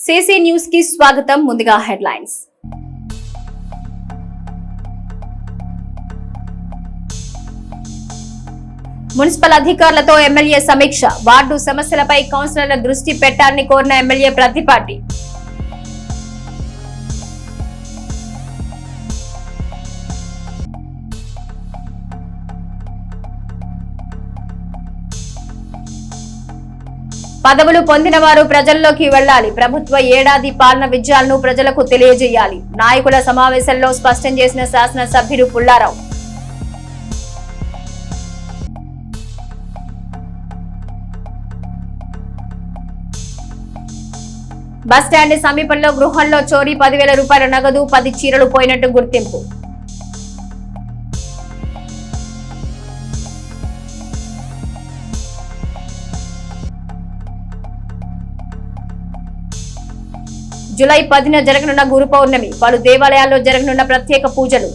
CC news की स्वागतम ముందుగా హెడ్లైన్స్ మున్సిపల్ అధికారులతో ఎమ్మెల్యే సమీక్ష వార్డు సమస్యలపై కౌన్సిలర్ల దృష్టి పెట్టాలని కోరిన ఎమ్మెల్యే ప్రతిపాటి పదవులు పొందిన వారు ప్రజల్లోకి వెళ్లాలి ప్రభుత్వ ఏడాది పాలన విజయాలను ప్రజలకు తెలియజేయాలి నాయకుల సమావేశంలో స్పష్టం చేసిన శాసన సభ్యులు పుల్లారావు బస్టాండ్ సమీపంలో గృహంలో చోరీ 10,000 రూపాయల నగదు 10 చీరలు పోయినట్టు గుర్తింపు జూలై 10న జరగనున్న గురు పౌర్ణమి పలు దేవాలయాల్లో జరగనున్న ప్రత్యేక పూజలు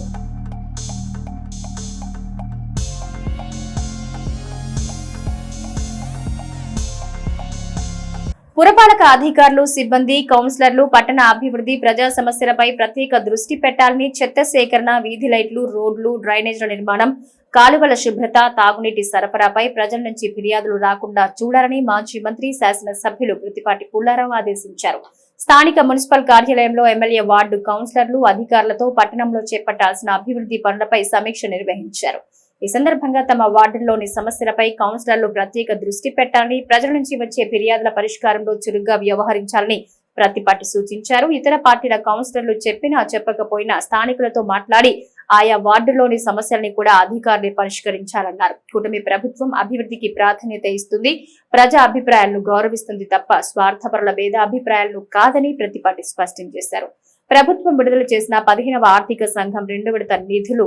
పురపాలక అధికారులు సిబ్బంది కౌన్సిలర్లు పట్టణ అభివృద్ధి ప్రజా సమస్యలపై ప్రత్యేక దృష్టి పెట్టాలని చెత్త సేకరణ వీధి లైట్లు రోడ్లు డ్రైనేజీల నిర్మాణం కాలువల శుభ్రత తాగునీటి సరఫరాపై ప్రజల నుంచి ఫిర్యాదులు రాకుండా చూడాలని మాజీ మంత్రి శాసన సభ్యులు ప్రతిపాటి పుల్లారావు ఆదేశించారు స్థానిక మున్సిపల్ కార్యాలయంలో ఎమ్మెల్యే వార్డు కౌన్సిలర్లు అధికారులతో పట్టణంలో చేపట్టాల్సిన అభివృద్ధి పనులపై సమీక్ష నిర్వహించారు ఈ సందర్భంగా తమ వార్డుల్లోని సమస్యలపై కౌన్సిలర్లు ప్రత్యేక దృష్టి పెట్టాలని ప్రజల నుంచి వచ్చే ఫిర్యాదుల పరిష్కారంలో చురుగ్గా వ్యవహరించాలని ప్రతిపాటి సూచించారు ఇతర పార్టీల కౌన్సిలర్లు చెప్పినా చెప్పకపోయినా స్థానికులతో మాట్లాడి ఆయా వార్డుల్లోని సమస్యల్ని కూడా అధికారులు పరిష్కరించాలన్నారు కూటమి ప్రభుత్వం అభివృద్ధికి ప్రాధాన్యత ఇస్తుంది ప్రజా అభిప్రాయాలను గౌరవిస్తుంది తప్ప స్వార్థపరుల భేదాభిప్రాయాలను కాదని ప్రతిపాటి స్పష్టం చేశారు ప్రభుత్వం విడుదల చేసిన 15వ ఆర్థిక సంఘం 2వ విడత నిధులు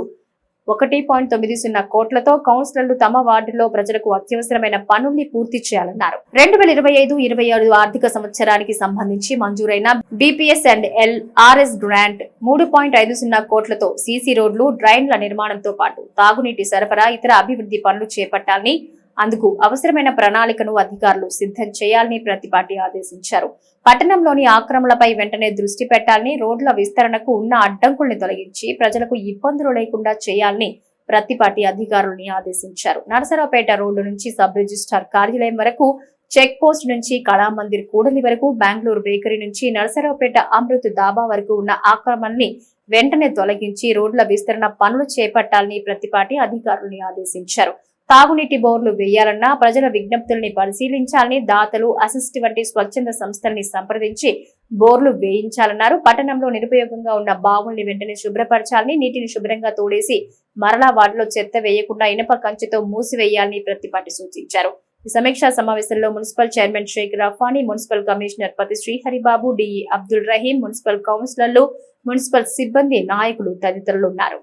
1.90 కోట్లతో కౌన్సిలర్లు తమ వార్డులో ప్రజలకు అత్యవసరమైన పనుల్ని పూర్తి చేయాలన్నారు 2025-26 ఆర్థిక సంవత్సరానికి సంబంధించి మంజూరైన బీపీఎస్ అండ్ ఎల్ఆర్ఎస్ గ్రాంట్ 3.50 కోట్లతో సీసీ రోడ్లు డ్రైన్ల నిర్మాణంతో పాటు తాగునీటి సరఫరా ఇతర అభివృద్ధి పనులు చేపట్టాలని అందుకు అవసరమైన ప్రణాళికను అధికారులు సిద్ధం చేయాలని ప్రతిపాటి ఆదేశించారు పట్టణంలోని ఆక్రమణలపై వెంటనే దృష్టి పెట్టాలని రోడ్ల విస్తరణకు ఉన్న అడ్డంకుల్ని తొలగించి ప్రజలకు ఇబ్బందులు లేకుండా చేయాలని ప్రతిపాటి అధికారుల్ని ఆదేశించారు నరసరావుపేట రోడ్డు నుంచి సబ్ రిజిస్ట్రార్ కార్యాలయం వరకు చెక్ పోస్ట్ నుంచి కళామందిర్ కూడలి వరకు బెంగళూరు బేకరీ నుంచి నరసరావుపేట అమృత్ దాబా వరకు ఉన్న ఆక్రమణల్ని వెంటనే తొలగించి రోడ్ల విస్తరణ పనులు చేపట్టాలని ప్రతిపాటి అధికారుల్ని ఆదేశించారు తాగునీటి బోర్లు వేయాలన్నా ప్రజల విజ్ఞప్తుల్ని పరిశీలించాలని దాతలు అసిస్ట్ వంటి స్వచ్ఛంద సంస్థల్ని సంప్రదించి బోర్లు వేయించాలన్నారు పట్టణంలో నిరుపయోగంగా ఉన్న బావుల్ని వెంటనే శుభ్రపరచాలని నీటిని శుభ్రంగా తోడేసి మరలా వాటిలో చెత్త వేయకుండా ఇనప కంచెతో మూసివేయాలని ప్రతిపాటి సూచించారు ఈ సమీక్షా సమావేశంలో municipal chairman Shaik Rafani municipal commissioner Pathi Sriharibabu DE Abdul Rahim municipal కౌన్సిలర్లు మున్సిపల్ సిబ్బంది నాయకులు తదితరులు ఉన్నారు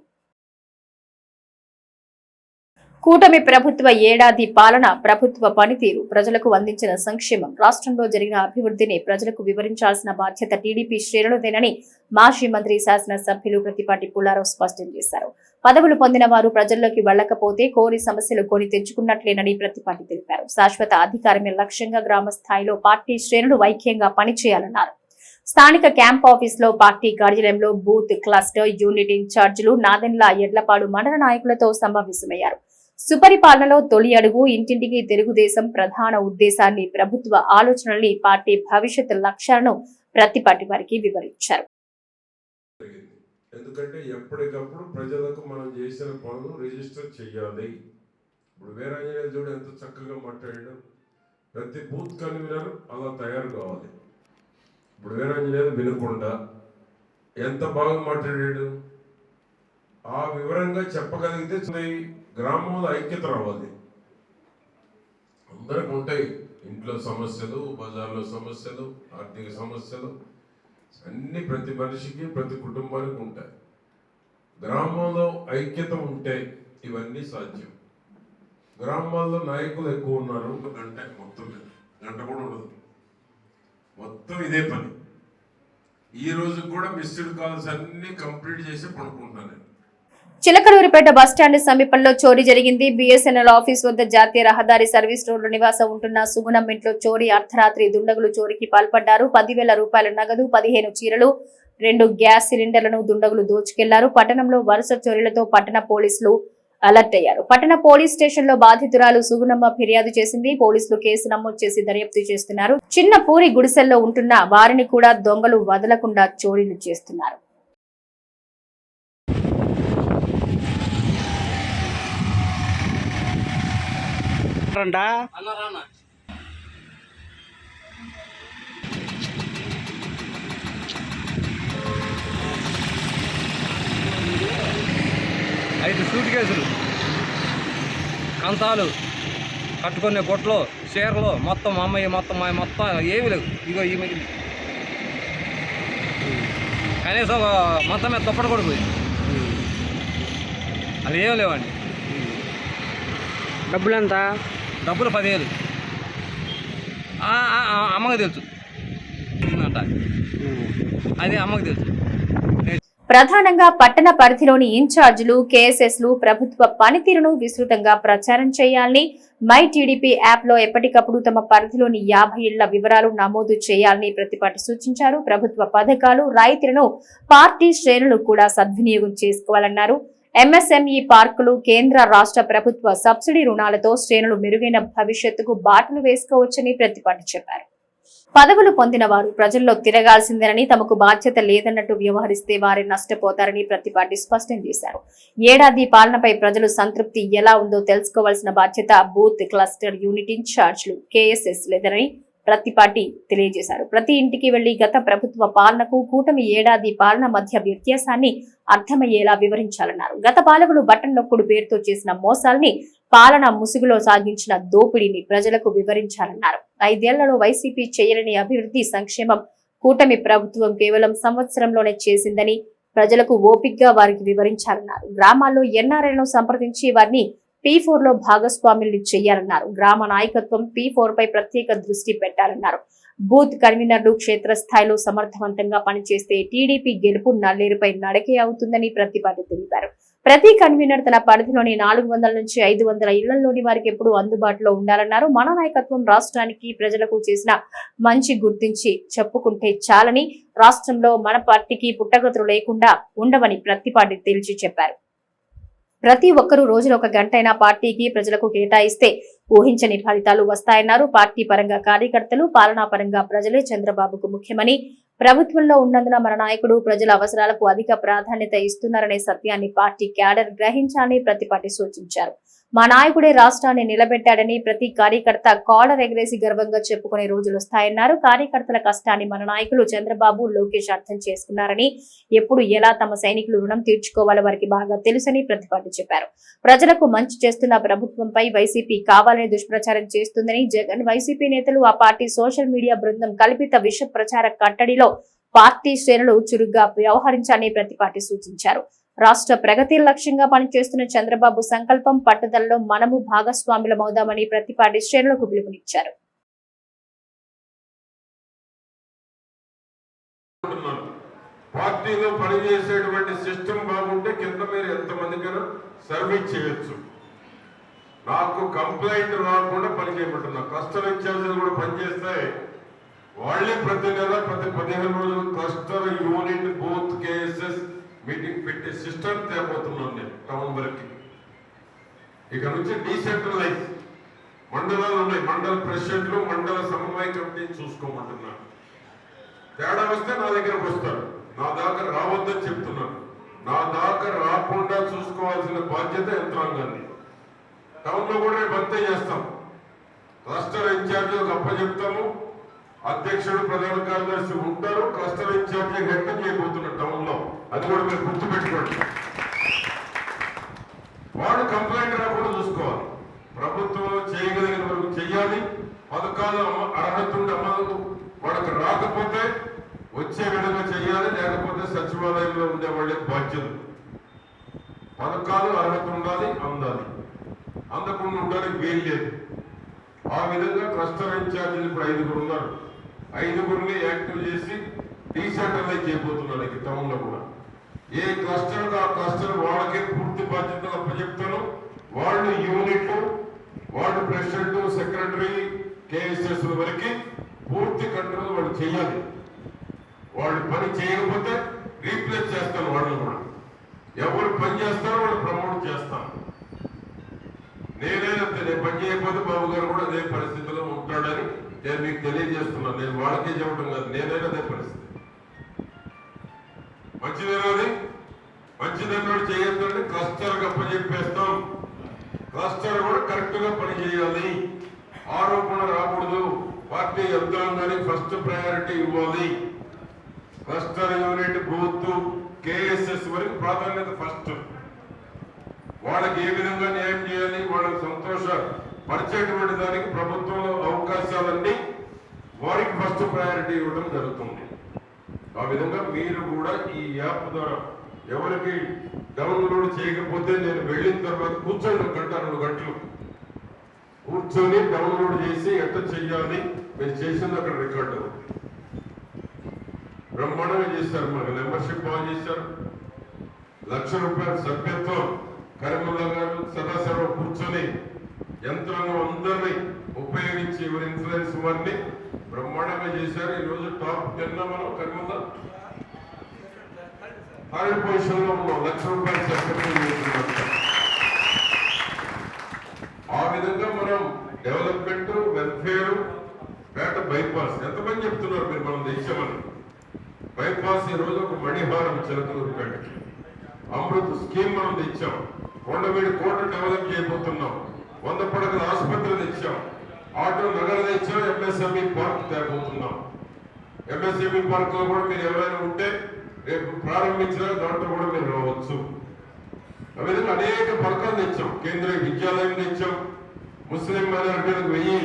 కూటమి ప్రభుత్వ ఏడాది పాలన ప్రభుత్వ పనితీరు ప్రజలకు అందించిన సంక్షేమం రాష్ట్రంలో జరిగిన అభివృద్ధిని ప్రజలకు వివరించాల్సిన బాధ్యత టీడీపీ శ్రేణులదేనని మాజీ మంత్రి శాసన సభ్యులు ప్రతిపాటి పుల్లారావు స్పష్టం చేశారు పదవులు పొందిన వారు ప్రజల్లోకి వెళ్లకపోతే కోరి సమస్యలు కొని తెచ్చుకున్నట్లేనని ప్రతిపాటి తెలిపారు శాశ్వత అధికారమే లక్ష్యంగా గ్రామ స్థాయిలో పార్టీ శ్రేణులు ఐక్యంగా పనిచేయాలన్నారు స్థానిక క్యాంప్ ఆఫీస్ లో పార్టీ కార్యాలయంలో బూత్ క్లస్టర్ యూనిట్ ఇన్ఛార్జీలు నాదెండ్ల ఎడ్లపాడు మండల నాయకులతో సమావేశమయ్యారు సుపరిపాలనలో తొలి అడుగు ఇంటింటికి తెలుగుదేశం ప్రధాన ఉద్దేశాన్ని ప్రభుత్వ ఆలోచనల్ని పార్టీ భవిష్యత్ లక్ష్యాలను ప్రతిపాటి వారికి వివరించారు ఎందుకంటే ఎప్పటికప్పుడు ప్రజలకు మనం చేసిన పనులు రిజిస్టర్ చేయాలి ఇప్పుడు వీరాంజనేయులు చూడు ఎంత చక్కగా మాట్లాడాడు ప్రతి బూత్ కన్వీనర్ అలా తయారు కావాలి ఇప్పుడు వీరాంజనేయులు వినకుండా ఎంత బాగా మాట్లాడాడు ఆ వివరంగా చెప్పగలిగితే గ్రామంలో ఐక్యత రావాలి అందరికి ఉంటాయి ఇంట్లో సమస్యలు బజార్లో సమస్యలు ఆర్థిక సమస్యలు అన్ని ప్రతి మనిషికి ప్రతి కుటుంబానికి ఉంటాయి గ్రామంలో ఐక్యత ఉంటే ఇవన్నీ సాధ్యం గ్రామాల్లో నాయకులు ఎక్కువ ఉన్నారు గంట మొత్తం గంట కూడా ఉండదు మొత్తం ఇదే పని ఈ రోజు కూడా మిస్డ్ కాల్స్ అన్ని కంప్లీట్ చేసి పడుకుంటున్నాను చిలకలూరిపేట బస్టాండ్ సమీపంలో చోరీ జరిగింది. BSNL ఆఫీస్ వద్ద జాతీయ రహదారి సర్వీస్ రోడ్డు నివాసం ఉంటున్న సుగుణం ఇంట్లో చోరీ. అర్ధరాత్రి దుండగులు చోరీకి పాల్పడ్డారు. 10,000 రూపాయల నగదు, 15 చీరలు, 2 గ్యాస్ సిలిండర్లను దుండగులు దోచుకెళ్లారు. పట్టణంలో వరుస చోరీలతో పట్టణ పోలీసులు అలర్ట్ అయ్యారు. పట్టణ పోలీస్ స్టేషన్ లో బాధితురాలు సుగుణమ్మ ఫిర్యాదు చేసింది. పోలీసులు కేసు నమోదు చేసి దర్యాప్తు చేస్తున్నారు. చిన్న పూరి గుడిసెల్లో ఉంటున్న వారిని కూడా దొంగలు వదలకుండా చోరీలు చేస్తున్నారు. ఐదు సూట్ కేసులు, కంతాలు, కట్టుకునే గుట్టలు, చీరలు మొత్తం అమ్మాయి మొత్తం ఏమి లేవు. ఇగో ఈ మిగిలి కనీసం మొత్తం మీద దుప్పటి కూడా పోయింది. అది ఏం లేవండి. డబ్బులు ఎంత? డబ్బులు 10,000. అమ్మకి తెలుసు అంట, అది అమ్మకి తెలుసు. ప్రధానంగా పట్టణ పరిధిలోని ఇన్ఛార్జీలు, కేఎస్ఎస్లు ప్రభుత్వ పనితీరును విస్తృతంగా ప్రచారం చేయాలని, మై టీడీపీ యాప్ లో ఎప్పటికప్పుడు తమ పరిధిలోని 50 ఇళ్ల వివరాలు నమోదు చేయాలని ప్రతిపాటి సూచించారు. ప్రభుత్వ పథకాలు, రాయితీలను పార్టీ శ్రేణులు కూడా సద్వినియోగం చేసుకోవాలన్నారు. MSME పార్కులు, కేంద్ర రాష్ట్ర ప్రభుత్వ సబ్సిడీ రుణాలతో శ్రేణులు మెరుగైన భవిష్యత్తుకు బాటలు వేసుకోవచ్చని ప్రతిపాటి చెప్పారు. పదవులు పొందిన వారు ప్రజల్లో తిరగాల్సిందేనని, తమకు బాధ్యత లేదన్నట్టు వ్యవహరిస్తే వారే నష్టపోతారని ప్రతిపాటి స్పష్టం చేశారు. ఏడాది పాలనపై ప్రజలు సంతృప్తి ఎలా ఉందో తెలుసుకోవాల్సిన బాధ్యత బూత్, క్లస్టర్ యూనిట్ ఇన్ఛార్జ్లు, కేఎస్ఎస్ లేదని ప్రతిపాటి తెలియజేశారు. ప్రతి ఇంటికి వెళ్లి గత ప్రభుత్వ పాలనకు కూటమి ఏడాది పాలన మధ్య వ్యత్యాసాన్ని అర్థమయ్యేలా వివరించాలన్నారు. గత పాలకులు బటన్ నొక్కుడు పేరుతో చేసిన మోసాల్ని, పాలన ముసుగులో సాగించిన దోపిడీని ప్రజలకు వివరించాలన్నారు. 5 ఏళ్లలో వైసీపీ చేయలేని అభివృద్ధి, సంక్షేమం కూటమి ప్రభుత్వం కేవలం సంవత్సరంలోనే చేసిందని ప్రజలకు ఓపిగ్గా వారికి వివరించాలన్నారు. గ్రామాల్లో ఎన్ఆర్ఐలను సంప్రదించి వారిని P4 లో భాగస్వాముల్ని చేయాలన్నారు. గ్రామ నాయకత్వం P4 పై ప్రత్యేక దృష్టి పెట్టాలన్నారు. బూత్ కన్వీనర్లు క్షేత్రస్థాయిలో సమర్థవంతంగా పనిచేస్తే టీడీపీ గెలుపు నల్లేరుపై నడకే అవుతుందని ప్రతిపాటి తెలిపారు. ప్రతి కన్వీనర్ తన పరిధిలోని 400 నుంచి 500 ఇళ్లలోని వారికి ఎప్పుడు అందుబాటులో ఉండాలన్నారు. మన నాయకత్వం రాష్ట్రానికి, ప్రజలకు చేసిన మంచి గుర్తించి చెప్పుకుంటే చాలని, రాష్ట్రంలో మన పార్టీకి పుట్టగతులు లేకుండా ఉండవని ప్రతిపాటి తేల్చి చెప్పారు. ప్రతి ఒక్కరూ రోజులో 1 గంటైనా పార్టీకి, ప్రజలకు కేటాయిస్తే ఊహించని ఫలితాలు వస్తాయన్నారు. పార్టీ పరంగా కార్యకర్తలు, పాలనా పరంగా ప్రజలే చంద్రబాబుకు ముఖ్యమని, ప్రభుత్వంలో ఉన్నందున మన నాయకుడు ప్రజల అవసరాలకు అధిక ప్రాధాన్యత ఇస్తున్నారనే సత్యాన్ని పార్టీ క్యాడర్ గ్రహించాలని ప్రతిపాటి సూచించారు. మా నాయకుడే రాష్ట్రాన్ని నిలబెట్టాడని ప్రతి కార్యకర్త కాలర్ ఎగరేసి గర్వంగా చెప్పుకునే రోజులు వస్తాయన్నారు. కార్యకర్తల కష్టాన్ని మన నాయకులు చంద్రబాబు, లోకేష్ అర్థం చేసుకున్నారని, ఎప్పుడు ఎలా తమ సైనికులు రుణం తీర్చుకోవాలో వారికి బాగా తెలుసని ప్రతిపాటి చెప్పారు. ప్రజలకు మంచి చేస్తున్న ప్రభుత్వంపై వైసీపీ కావాలని దుష్ప్రచారం చేస్తుందని, జగన్, వైసీపీ నేతలు, ఆ పార్టీ సోషల్ మీడియా బృందం కల్పిత విష ప్రచార కట్టడిలో పార్టీ శ్రేణులు చురుగ్గా వ్యవహరించాలని ప్రతిపాటి సూచించారు. రాష్ట్ర ప్రగతి లక్ష్యంగా పనిచేస్తున్న చంద్రబాబు సంకల్పం, పట్టుదలలో మనము భాగస్వాములమవుదామని ప్రతిపాటి శ్రేణులకు పిలుపునిచ్చారు. పార్టీలో పనిచేసేటువంటి సిస్టమ్ బాగుంటే కింద మీరు ఎంతమందికైనా సర్వీస్ చేయొచ్చు. నాకు కంప్లైంట్ రాకుండా పనిచేయమంటున్నా. క్లస్టర్ ఇన్ఛార్జీలు కూడా పనిచేస్తే వాళ్ళే ప్రతి నెల, ప్రతి 15 రోజులు cluster, unit, booth, KSS meeting పెట్టి సిస్టమ్ తేపోతున్నాను నేను టౌన్ వరకు. ఇక నుంచి డీసెంట్రలైజ్ మండలాలు ఉన్నాయి, మండల ప్రెసిడెంట్లు, మండల సమన్వయ కమిటీని చూసుకోమంటున్నాను. తేడా వస్తే నా దగ్గరకు వస్తారు. నా దాకా రావద్దని చెప్తున్నాను. నా దాకా రాకుండా చూసుకోవాల్సిన బాధ్యత యంత్రాంగాన్ని. టౌన్లో కూడా రేపు అంతే చేస్తాం. క్లస్టర్ ఇన్ఛార్జీలకు అప్పచెప్తాము. అధ్యక్షుడు, ప్రధాన కార్యదర్శి ఉంటారు. క్లస్టర్ ఇన్ఛార్జీ హెడ్ చేయబోతున్నారు టౌన్లో. అది కూడా మీరు గుర్తుపెట్టుకోండి. వాడు కంప్లైంట్ రాకుండా చూసుకోవాలి. ప్రభుత్వం చేయగలిగిన వరకు చెయ్యాలి. పథకాలు అర్హత ఉండి అమలు వాడికి రాకపోతే వచ్చే విధంగా చెయ్యాలి. లేకపోతే సచివాలయంలో ఉండే వాళ్ళే బాధ్యత. పథకాలు అర్హత ఉండాలి, అందాలి. అందకుండా ఉండడానికి వీలు లేదు. ఆ విధంగా క్లస్టర్ ఇన్ఛార్జీలు ఇప్పుడు 5 ఉన్నారు. 5 యాక్టివ్ చేసి డీసెంట్రలైజ్ చేయబోతున్నాడు ఈ టౌన్లో కూడా. ఏ క్లస్టర్ ఆ క్లస్టర్ వాళ్ళకే పూర్తి బాధ్యతలు అప్పచెప్తాను. వాళ్ళు యూనిట్లు, వార్డు ప్రెసిడెంట్, సెక్రటరీ, కేఎస్ఎస్ వరకు పూర్తి కంట్రోల్ వాళ్ళు చేయాలి. వాళ్ళు పని చేయకపోతే రీప్లేస్ చేస్తాను. వాళ్ళు కూడా ఎవరు పని చేస్తారో వాళ్ళు ప్రమోట్ చేస్తాను. నేనేనంతే, నేను పని చేయకపోతే బాబు గారు కూడా అదే పరిస్థితిలో ఉంటాడని నేను మీకు తెలియజేస్తున్నాను. నేను వాళ్ళకే చెప్పడం కాదు, నేనైనా అదే పరిస్థితి. మంచిదేనాది, మంచిదన్నాడు చేయొద్దండి. క్లస్టర్ అప్పచెప్పేస్తాం. క్లస్టర్ కూడా కరెక్ట్ గా పని చేయాలి. ఆరోపణ రాకూడదు. పార్టీ యంత్రాంగానికి ఫస్ట్ ప్రయారిటీ ఇవ్వాలి. క్లస్టర్ యూనిట్, బూత్, కేఎస్ఎస్ వరకు ప్రాధాన్యత ఫస్ట్. వాళ్ళకి ఏ విధంగా న్యాయం చేయాలి, వాళ్ళకి సంతోష పరిచేటువంటి దానికి ప్రభుత్వంలో అవకాశాలన్నీ వారికి ఫస్ట్ ప్రయారిటీ ఇవ్వడం జరుగుతుంది. ఆ విధంగా మీరు కూడా ఈ యాప్ ద్వారా ఎవరికి డౌన్లోడ్ చేయకపోతే నేను వెళ్ళిన తర్వాత కూర్చొని 1 గంట 2 గంటలు కూర్చొని డౌన్లోడ్ చేసి ఎట్లా చెయ్యాలి, మీరు చేసింది అక్కడ రికార్డు అవుతుంది. బ్రహ్మాండంగా చేశారు. మనకు మెంబర్షిప్ బాగా చేశారు. ₹1,00,000 సభ్యత్వం. కరీముల్లా గారు సదాశివ కూర్చొని యంత్రాంగం అందరినీ ఉపయోగించి ఎవరి ఇన్ఫ్లుయెన్స్ వారిని బ్రహ్మాండంగా చేశారు. ఈరోజు టాప్ 10 మనం కరీముల్లా 3rd పొజిషన్ లో ఉన్నాం. ₹1,00,000 సభ్యత్వం చేస్తున్నాం. ఆ విధంగా మనం డెవలప్మెంట్, వెల్ఫేర్, పేట బైపాస్ ఎంతమంది చెప్తున్నారు మీరు మనం తెచ్చామని. బైపాస్ ఈ రోజు ఒక మణిహారం చిలకలూరుపేటకి అమృత్ స్కీమ్ మనం తెచ్చాం. కొండవీడి కోట డెవలప్ చేయబోతున్నాం. 100 పడకల ఆసుపత్రి తెచ్చాం. ఆటో నగర తెచ్చాం. ఎంఎస్ఎంఈ పార్క్ తేబోతున్నాం. ఎంఎస్ఎంఈ పార్క్ లో కూడా మీరు ఎవరైనా ఉంటే రేపు ప్రారంభించిన దాంట్లో కూడా మీరు రావచ్చు. ఆ విధంగా అనేక పథకాలు తెచ్చాం. కేంద్రీయ విద్యాలయం తెచ్చాం. ముస్లిం మైనారిటీలకు 1000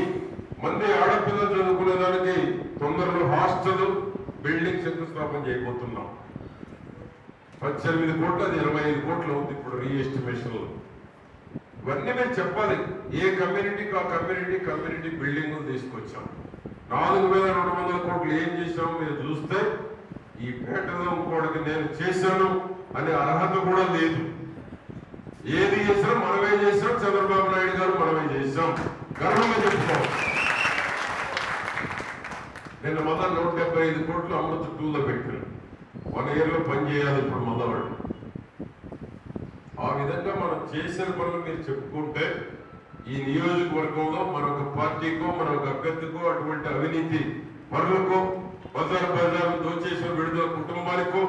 మంది ఆడపిల్లలు చదువుకునే దానికి తొందరలో హాస్టల్ బిల్డింగ్ శంకుస్థాపన చేయబోతున్నాం. 18 కోట్లు, అది 25 కోట్లు అవుతుంది ఇప్పుడు రీఎస్టిమేషన్ లో. ఇవన్నీ మీరు చెప్పాలి. ఏ కమ్యూనిటీకి ఆ కమ్యూనిటీ బిల్డింగ్ తీసుకొచ్చాం. 4,200 కోట్లు ఏం చేశాం మీరు చూస్తే ఈ పేటలో ఇంకోటికి నేను చేశాను అనే అర్హత కూడా లేదు. ఏది చేసినా మనమే చేసాం. చంద్రబాబు నాయుడు గారు మనమే చేశాం. గర్వంగా చెప్పుకోవాలి. నిన్న మళ్ళా 175 కోట్లు అమృత్ 2లో పెట్టారు. 1 year లో పని చేయాలి ఇప్పుడు మళ్ళా వాళ్ళు. ఆ విధంగా మనం చేసిన పనులు మీరు చెప్పుకుంటే ఈ నియోజకవర్గంలో మరొక పార్టీకో మరొక అభ్యర్థికో అటువంటి అవినీతి పరులకో బజారు దోచేసిన విడుదల కుటుంబానికో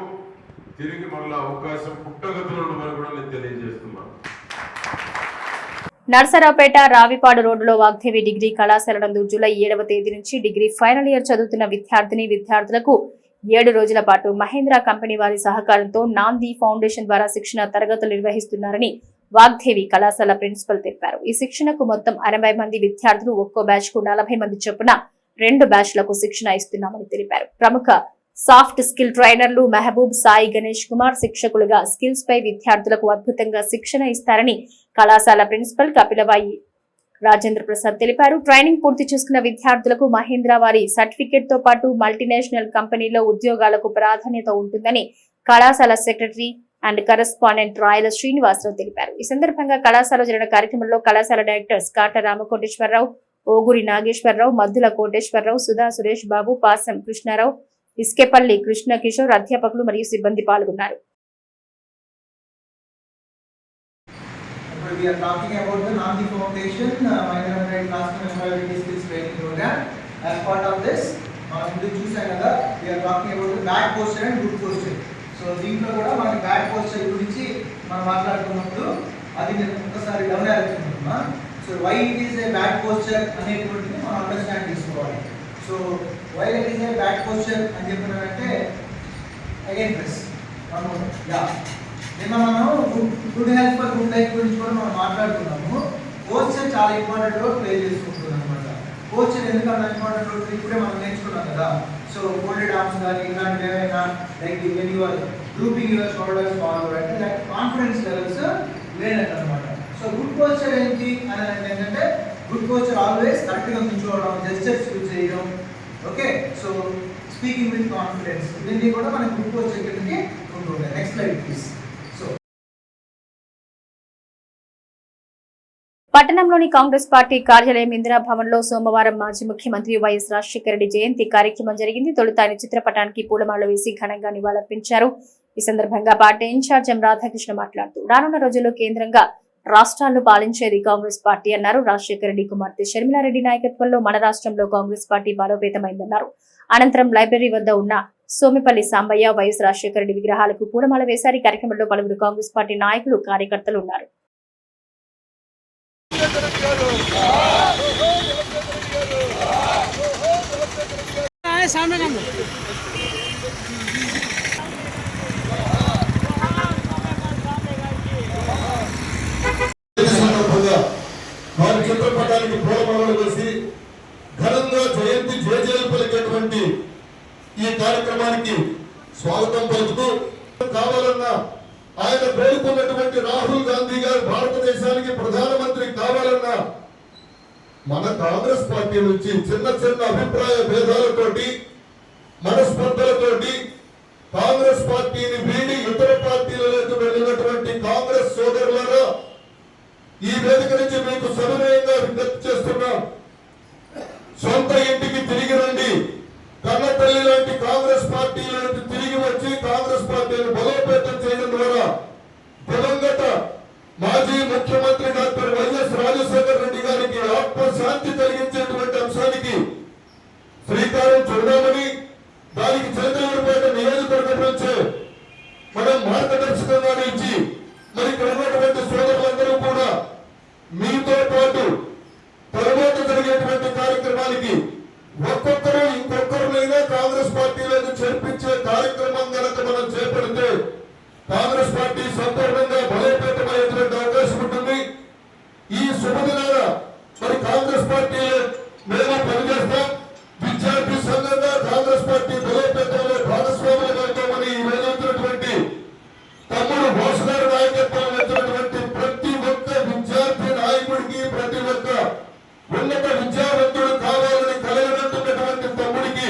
తిరిగి మళ్ళా అవకాశం పుట్టగతులు ఉండమని కూడా నేను తెలియజేస్తున్నాను. నర్సరావుపేట రావిపాడు రోడ్డులో వాగ్దేవి డిగ్రీ కళాశాల నందు జూలై 7వ తేదీ నుంచి డిగ్రీ ఫైనల్ ఇయర్ చదువుతున్న విద్యార్థులకు 7 రోజుల పాటు మహేంద్ర కంపెనీ వారి సహకారంతో నాంది ఫౌండేషన్ ద్వారా శిక్షణ తరగతులు నిర్వహిస్తున్నారని వాగ్దేవి కళాశాల ప్రిన్సిపల్ తెలిపారు. ఈ శిక్షణకు మొత్తం 80 మంది విద్యార్థులు, ఒక్కో బ్యాచ్ కు 40 మంది చొప్పున 2 బ్యాచ్లకు శిక్షణ ఇస్తున్నామని తెలిపారు. ప్రముఖ సాఫ్ట్ స్కిల్ ట్రైనర్లు మెహబూబ్, సాయి గణేష్ కుమార్ శిక్షకులుగా స్కిల్స్ పై విద్యార్థులకు అద్భుతంగా శిక్షణ ఇస్తారని కళాశాల ప్రిన్సిపల్ కపిలవాయి రాజేంద్ర ప్రసాద్ తెలిపారు. ట్రైనింగ్ పూర్తి చేసుకున్న విద్యార్థులకు మహేంద్ర వారి సర్టిఫికేట్ తో పాటు మల్టీనేషనల్ కంపెనీలో ఉద్యోగాలకు ప్రాధాన్యత ఉంటుందని కళాశాల సెక్రటరీ అండ్ కరెస్పాండెంట్ రాయల శ్రీనివాసరావు తెలిపారు. ఈ సందర్భంగా కళాశాల జరిగిన కార్యక్రమంలో కళాశాల డైరెక్టర్స్ కాట రామకోటేశ్వరరావు, ఓగురి నాగేశ్వరరావు, మద్దుల కోటేశ్వరరావు, సుధా సురేష్ బాబు, పాసం కృష్ణారావు, ఇస్కేపల్లి కృష్ణ కిషోర్, అధ్యాపకులు మరియు సిబ్బంది పాల్గొన్నారు. We are talking about the Nandi Foundation Mahindra Classroom Employability Skills Training Program. As part of this, we are talking about the bad posture and good posture. So, దీంట్లో కూడా మనకి bad posture గురించి మనం మాట్లాడుతున్నప్పుడు అది నేను ఒకసారి డౌన్ అవుతున్నా. So, why it is a bad posture అనేటువంటిది మనం అండర్స్టాండ్ చేసుకోవాలి. So, why it is a bad posture అని చెప్పినారంటే again press one more. Yeah. నిన్న మనం good health for good life గురించి కూడా మనం మాట్లాడుతున్నాము. పోస్చర్ చాలా ఇంపార్టెంట్ రోల్ ప్లే చేసుకుంటుంది అనమాట. పోస్చర్ ఎందుకంటే ఇంపార్టెంట్ రోల్ ఇప్పుడే మనం నేర్చుకున్నాం కదా. సో ఫోల్డెడ్ ఆర్మ్స్ కానీ ఇలాంటివి ఏమైనా like when your grouping your shoulders forward అంటే లైక్ కాన్ఫిడెన్స్ లెవెల్స్ లేనట్టు అనమాట. సో గుడ్ పోస్చర్ ఏంటి అని ఏంటంటే గుడ్ పోస్చర్ ఆల్వేస్ కరెక్ట్గా కూర్చోవడం, జెస్చర్స్ యూజ్ చేయడం. Okay, so speaking with confidence, ఇవన్నీ కూడా మన గ్లూకోజ్ కిందకి ఉంటుంటాయి. Next slide please. సో పట్టణంలోని కాంగ్రెస్ పార్టీ కార్యాలయం ఇందిరా భవన్ లో సోమవారం మాజీ ముఖ్యమంత్రి వైఎస్ రాజశేఖర రెడ్డి జయంతి కార్యక్రమం జరిగింది. తొలుత ఆయన చిత్రపటానికి పూలమాల వేసి ఘనంగా నివాళులర్పించారు. ఈ సందర్భంగా పార్టీ ఇన్ఛార్జ్ ఎం రాధాకృష్ణ మాట్లాడుతూ రానున్న రోజుల్లో కేంద్రంగా రాష్ట్రాలను పాలించేది కాంగ్రెస్ పార్టీ అన్నారు. రాజశేఖర రెడ్డి కుమార్తె షర్మిలారెడ్డి నాయకత్వంలో మన రాష్ట్రంలో కాంగ్రెస్ పార్టీ బలోపేతమైందన్నారు. అనంతరం లైబ్రరీ వద్ద ఉన్న సోమిపల్లి సాంబయ్య, వైఎస్ రాజశేఖర రెడ్డి విగ్రహాలకు పూలమాల వేశారు. ఈ కార్యక్రమంలో పలువురు కాంగ్రెస్ పార్టీ నాయకులు, కార్యకర్తలు ఉన్నారు. వారి చిత్రపటానికి పూలమాలలు వేసి ఘనంగా జయంతి జయజయలు పలికేటువంటి ఈ కార్యక్రమానికి స్వాగతం పలుకుతూ కావాలన్నా ఆయన కోరుకున్నటువంటి రాహుల్ గాంధీ గారు భారతదేశానికి ప్రధానమంత్రి కావాలన్నా మన కాంగ్రెస్ పార్టీ నుంచి చిన్న చిన్న అభిప్రాయ భేదాలతోటి మనస్పర్ధలతోటి కాంగ్రెస్ పార్టీని వీడి ఇతర పార్టీలకు వెళ్ళినటువంటి కాంగ్రెస్ సోదరులారా, ఈ వేదిక నుంచి మీకు సవినయంగా విజ్ఞప్తి చేస్తున్నాం. సొంత ఇంటికి తిరిగి రండి. కన్నతల్లి లాంటి కాంగ్రెస్ పార్టీలకు తిరిగి వచ్చి కాంగ్రెస్ పార్టీని బలోపేతం చేయడం ద్వారా దివంగత మాజీ ముఖ్యమంత్రి డాక్టర్ వైఎస్ రాజశేఖర రెడ్డి గారికి ఆత్మశాంతి కలిగించేటువంటి అంశానికి శ్రీకారం చుడదామని, దానికి చంద్రబాబుపేట నియోజకవర్గం నుంచే మనం మార్గదర్శకంగా నిలిచి మరి ఇక్కడ ఉన్నటువంటి సోదరులందరూ కూడా మీతో పాటు తర్వాత జరిగేటువంటి కార్యక్రమానికి ఒక్కొక్కరు ఇంకొకరునైనా కాంగ్రెస్ పార్టీలోకి చేర్పించే కార్యక్రమం కనుక మనం చేపడితే కాంగ్రెస్ పార్టీ సంపూర్ణంగా బలోపేతమయ్యేటువంటి అవకాశం ఉంటుంది. ఈ శుభదినాన మరి కాంగ్రెస్ పార్టీలో మేము పనిచేస్తాం. విద్యార్థి సంఘంగా కాంగ్రెస్ పార్టీ బలోపేతంలో భాగస్వాములు అవుతామని ఈ రోజున్నటువంటి తమ్ముడు బోస్ గారి నాయకత్వం వచ్చినటువంటి ప్రతి ఒక్క విద్యార్థి నాయకుడికి, ప్రతి ఒక్క ఉన్నత విద్యావంతుడు కావాలని కలగనంటున్నటువంటి తమ్ముడికి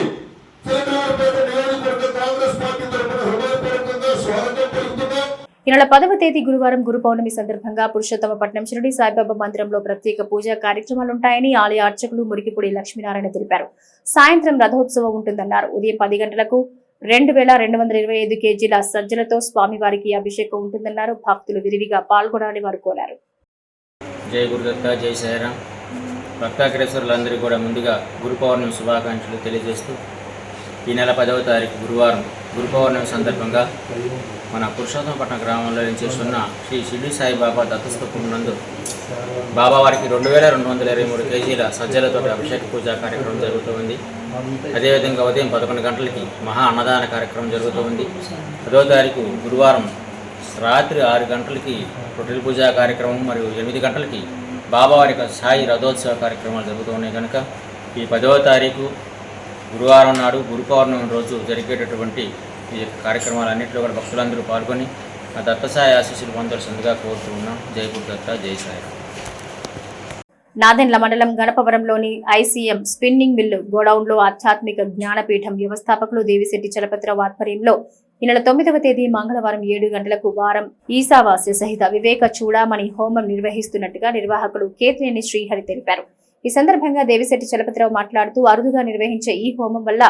చంద్రబాబుపేట నియోజకవర్గ కాంగ్రెస్ పార్టీ తరఫున హృదయపూర్వకంగా స్వాగతం పలుకుతున్నాం. ఈ నెల 10వ తేదీ గురువారం గురు పౌర్ణమి సందర్భంగా పురుషోత్తమపట్నం షిరిడి సాయిబాబా మందిరంలో ప్రత్యేక పూజా కార్యక్రమాలుంటాయని ఆలయ అర్చకులు మురికిపూడి లక్ష్మీనారాయణ తెలిపారు. సాయంత్రం రథోత్సవం ఉంటుందన్నారు. ఉదయం 10 గంటలకు 2225 కేజీల సజ్జలతో స్వామివారికి అభిషేకం ఉంటుందన్నారు. భక్తులు విరివిగా పాల్గొనాలని వారు కోరారు. జై గురుదత్త, జై సాయిరాం. భక్తాగ్రేశ్వరులందరికీ కూడా ముందుగా గురు పౌర్ణమి శుభాకాంక్షలు తెలియజేస్తూ ఈ నెల 10వ తారీఖు గురువారం గురు పౌర్ణమి సందర్భంగా మన పురుషోత్తమపట్నం గ్రామంలో చేస్తున్న శ్రీ షిరిడి సాయిబాబా దత్తస్తూపం నందు బాబావారికి 2223 కేజీల సజ్జలతో అభిషేక పూజా కార్యక్రమం జరుగుతుంది. అదేవిధంగా ఉదయం 11 గంటలకి మహా అన్నదాన కార్యక్రమం జరుగుతుంది. 10వ తారీఖు గురువారం రాత్రి 6 గంటలకి రొట్టెల పూజా కార్యక్రమం మరియు 8 గంటలకి బాబావారి సాయి రథోత్సవ కార్యక్రమాలు జరుగుతూ ఉన్నాయి. కనుక ఈ 10వ తారీఖు గురువారం నాడు గురు పౌర్ణమి రోజు జరిగేటటువంటి ఈ కార్యక్రమాలన్నింటిలో కూడా భక్తులందరూ పాల్గొని ఆ దత్తసాయి ఆశీస్సులు పొందాల్సిందిగా కోరుతూ ఉన్నాం. జై గురుదత్త, జై సాయి. నాదెండ్ల మండలం గణపవరంలోని ఐసీఎం స్పిన్నింగ్ మిల్లు గోడౌన్లో ఆధ్యాత్మిక జ్ఞానపీఠం వ్యవస్థాపకులు దేవిశెట్టి చలపతిరావు ఆధ్వర్యంలో ఈ నెల 9వ తేదీ మంగళవారం 7 గంటలకు వారం ఈశావాస్య సహిత వివేక చూడామణి హోమం నిర్వహిస్తున్నట్టుగా నిర్వాహకుడు కేతినేని శ్రీహరి తెలిపారు. ఈ సందర్భంగా దేవిశెట్టి చలపతిరావు మాట్లాడుతూ అరుదుగా నిర్వహించే ఈ హోమం వల్ల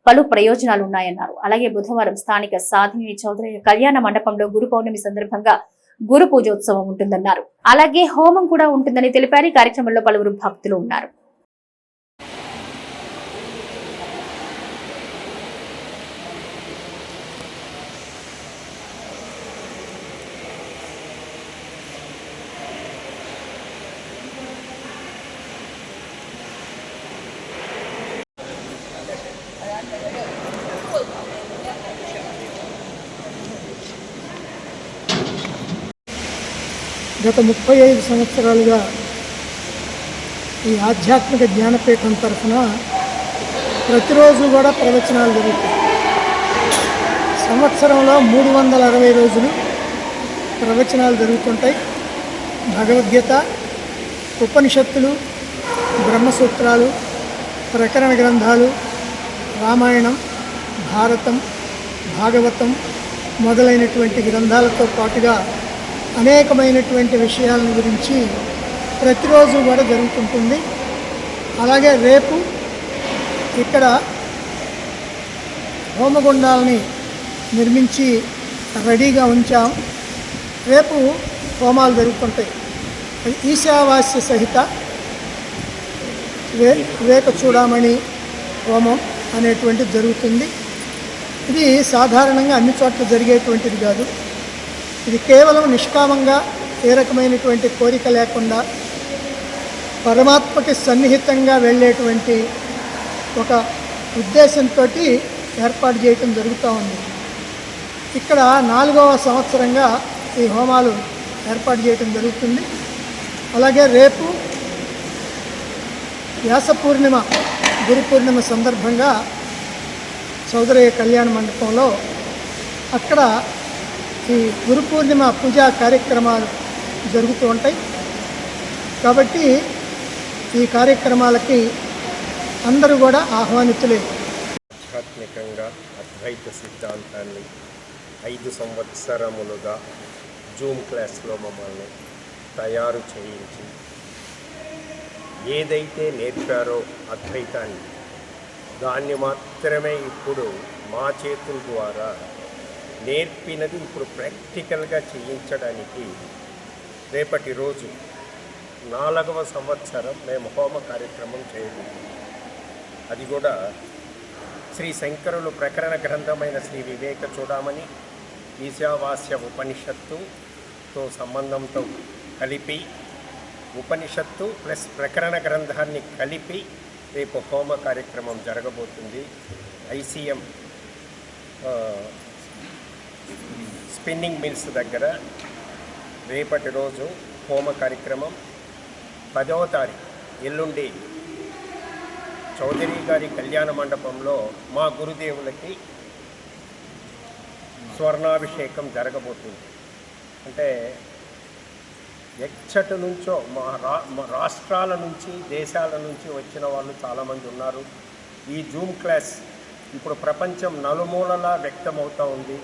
పలు ప్రయోజనాలున్నాయన్నారు. అలాగే బుధవారం స్థానిక సాధిని చౌదరి కళ్యాణ మండపంలో గురు పౌర్ణమి సందర్భంగా గురు పూజోత్సవం ఉంటుందన్నారు. అలాగే హోమం కూడా ఉంటుందని తెలిపారు. ఈ కార్యక్రమంలో పలువురు భక్తులు ఉన్నారు. గత 35 సంవత్సరాలుగా ఈ ఆధ్యాత్మిక జ్ఞానపీఠం తరఫున ప్రతిరోజు కూడా ప్రవచనాలు జరుగుతాయి. సంవత్సరంలో 360 రోజులు ప్రవచనాలు జరుగుతుంటాయి. భగవద్గీత, ఉపనిషత్తులు, బ్రహ్మసూత్రాలు, ప్రకరణ గ్రంథాలు, రామాయణం, భారతం, భాగవతం మొదలైనటువంటి గ్రంథాలతో పాటుగా అనేకమైనటువంటి విషయాలను గురించి ప్రతిరోజు కూడా జరుగుతుంటుంది. అలాగే రేపు ఇక్కడ హోమగుండాలని నిర్మించి రెడీగా ఉంచాం. రేపు హోమాలు జరుగుతుంటాయి. ఈశావాస్య సహిత వేక చూడమని హోమం అనేటువంటిది జరుగుతుంది. ఇది సాధారణంగా అన్ని చోట్ల జరిగేటువంటిది కాదు. ఇది కేవలం నిష్కామంగా ఏ రకమైనటువంటి కోరిక లేకుండా పరమాత్మకి సన్నిహితంగా వెళ్ళేటువంటి ఒక ఉద్దేశంతో ఏర్పాటు చేయటం జరుగుతూ ఉంది. ఇక్కడ 4వ సంవత్సరంగా ఈ హోమాలు ఏర్పాటు చేయటం జరుగుతుంది. అలాగే రేపు వ్యాస పూర్ణిమ, గురు పూర్ణిమ సందర్భంగా చౌదరయ్య కళ్యాణ మండపంలో అక్కడ ఈ గురు పూర్ణిమ పూజా కార్యక్రమాలు జరుగుతూ ఉంటాయి. కాబట్టి ఈ కార్యక్రమాలకి అందరూ కూడా ఆహ్వానితులే. ఆధ్యాత్మికంగా అద్వైత సిద్ధాంతాన్ని 5 సంవత్సరములుగా జూమ్ క్లాస్లో మమ్మల్ని తయారు చేయించి ఏదైతే నేర్పారో అద్వైతాన్ని దాన్ని మాత్రమే ఇప్పుడు మా చేతుల ద్వారా నేర్పినది ఇప్పుడు ప్రాక్టికల్గా చేయించడానికి రేపటి రోజు 4వ సంవత్సరం మేము హోమ కార్యక్రమం చేయలేదు. అది కూడా శ్రీ శంకరులు ప్రకరణ గ్రంథమైన శ్రీ వివేక చూడమని ఈశావాస్య ఉపనిషత్తుతో సంబంధంతో కలిపి ఉపనిషత్తు ప్లస్ ప్రకరణ గ్రంథాన్ని కలిపి రేపు హోమ కార్యక్రమం జరగబోతుంది. ఐసీఎం స్పిన్నింగ్ మిల్స్ దగ్గర రేపటి రోజు హోమ కార్యక్రమం. 10వ తారీఖు ఎల్లుండి చౌదరి గారి కళ్యాణ మండపంలో మా గురుదేవులకి స్వర్ణాభిషేకం జరగబోతుంది. అంటే ఎచ్చటి నుంచో మా రాష్ట్రాల నుంచి దేశాల నుంచి వచ్చిన వాళ్ళు చాలామంది ఉన్నారు. ఈ జూమ్ క్లాస్ ఇప్పుడు ప్రపంచం నలుమూలలా వ్యక్తమవుతూ ఉంది.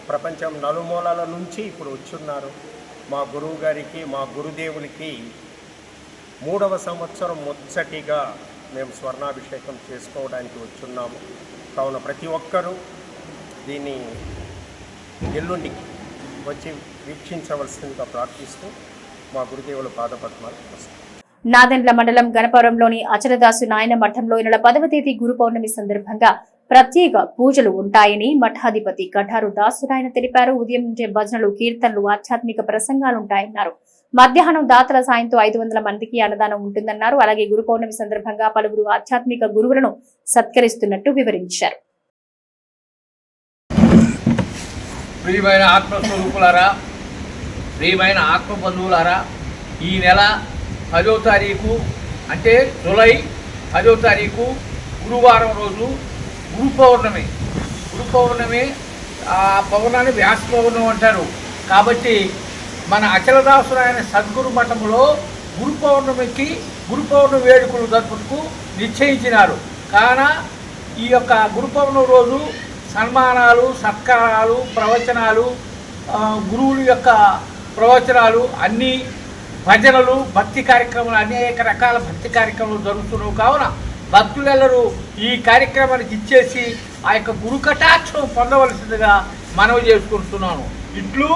ప్రపంచం నలుమూలల నుంచి ఇప్పుడు వచ్చున్నారు. మా గురువు గారికి, మా గురుదేవులకి 3వ సంవత్సరం ముచ్చటిగా మేము స్వర్ణాభిషేకం చేసుకోవడానికి వచ్చున్నాము. కావున ప్రతి ఒక్కరూ దీన్ని ఎల్లుండి వచ్చి వీక్షించవలసిందిగా ప్రార్థిస్తూ మా గురుదేవుల పాదపద్మాలు వస్తాయి. నాదెండ్ల మండలం గణపురంలోని అచలదాసు నాయన మఠంలో ఈ నెల 10వ తేదీ గురు పౌర్ణమి సందర్భంగా ప్రత్యేక పూజలు ఉంటాయని మఠాధిపతి కఠారు దాసునాయన తెలిపారు. ఉదయం నుంచే భజనలు, కీర్తనలు, ఆధ్యాత్మిక ప్రసంగాలుంటాయన్నారు. మధ్యాహ్నం దాతల సాయంతో 500 మందికి అన్నదానం ఉంటుందన్నారు. అలాగే గురు పౌర్ణమి సందర్భంగా పలువురు ఆధ్యాత్మిక గురువులను సత్కరిస్తున్నట్టు వివరించారు. ప్రియమైన ఆత్మస్వరూపులారా, ప్రియమైన ఆత్మ బంధువులారా, ఈ నెల 10వ తారీఖు అంటే జూలై 10వ తారీఖు గురువారం రోజు గురు పౌర్ణమి. గురు పౌర్ణమి ఆ పౌర్ణాన్ని వ్యాస పౌర్ణమి అంటారు. కాబట్టి మన అచలదాసురాయన సద్గురు మఠంలో గురు పౌర్ణమికి గురు పౌర్ణమి వేడుకలు జరుపుటకు నిశ్చయించినారు. కావున ఈ యొక్క గురు పౌర్ణమి రోజు సన్మానాలు, సత్కారాలు, ప్రవచనాలు, గురువుల యొక్క ప్రవచనాలు, అన్ని భజనలు, భక్తి కార్యక్రమాలు, అనేక రకాల భక్తి కార్యక్రమాలు జరుగుతున్నావు. కావున భక్తులెల్లరూ ఈ కార్యక్రమానికి ఇచ్చేసి ఆ యొక్క గురు కటాక్షం పొందవలసిందిగా మనవి చేసుకుంటున్నాను. ఇట్లు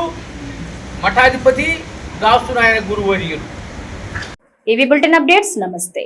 మఠాధిపతి దాసునాయన గురువర్యులు. ఇవి బులెటిన్ అప్డేట్స్. నమస్తే.